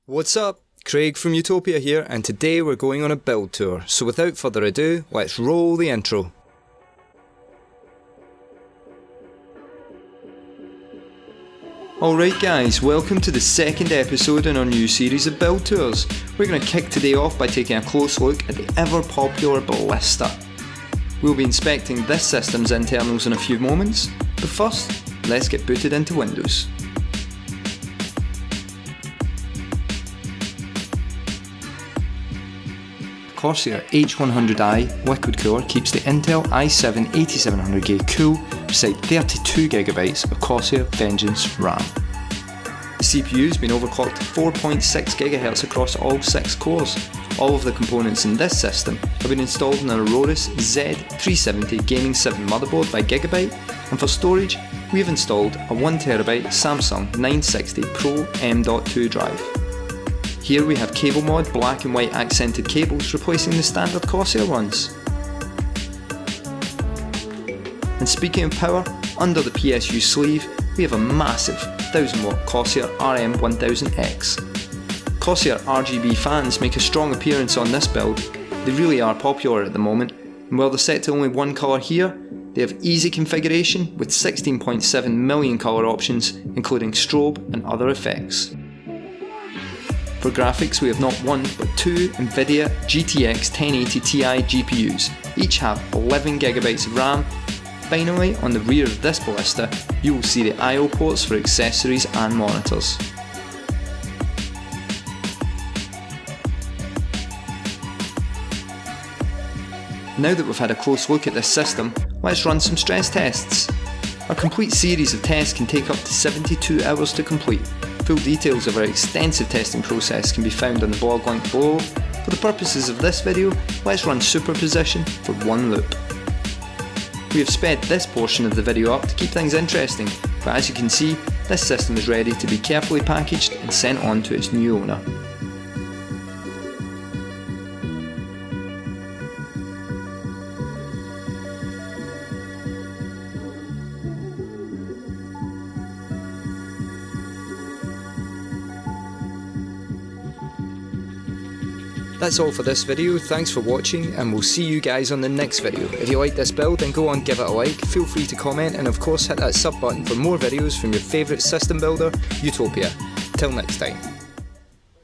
What's up? Craig from Utopia here, and today we're going on a build tour, so without further ado, let's roll the intro. Alright guys, welcome to the second episode in our new series of build tours. We're going to kick today off by taking a close look at the ever popular Ballista. We'll be inspecting this system's internals in a few moments, but first, let's get booted into Windows. Corsair H100i liquid cooler keeps the Intel i7-8700K cool beside 32GB of Corsair Vengeance RAM. The CPU has been overclocked to 4.6 GHz across all 6 cores. All of the components in this system have been installed in an AORUS Z370 Gaming 7 motherboard by Gigabyte, and for storage we have installed a 1TB Samsung 960 PRO M.2 drive. Here we have CableMod black and white accented cables replacing the standard Corsair ones. And speaking of power, under the PSU sleeve we have a massive 1000W Corsair RM1000X. Corsair RGB fans make a strong appearance on this build. They really are popular at the moment, and while they're set to only one colour here, they have easy configuration with 16.7 million colour options including strobe and other effects. For graphics we have not one but two Nvidia GTX 1080 Ti GPUs, each have 11GB of RAM. Finally, on the rear of this Ballista, you will see the I/O ports for accessories and monitors. Now that we've had a close look at this system, let's run some stress tests. Our complete series of tests can take up to 72 hours to complete. Full details of our extensive testing process can be found on the blog link below. For the purposes of this video, let's run superposition for one loop. We have sped this portion of the video up to keep things interesting, but as you can see, this system is ready to be carefully packaged and sent on to its new owner. That's all for this video, thanks for watching and we'll see you guys on the next video. If you like this build then go on, give it a like, feel free to comment and of course hit that sub button for more videos from your favourite system builder, Utopia. Till next time.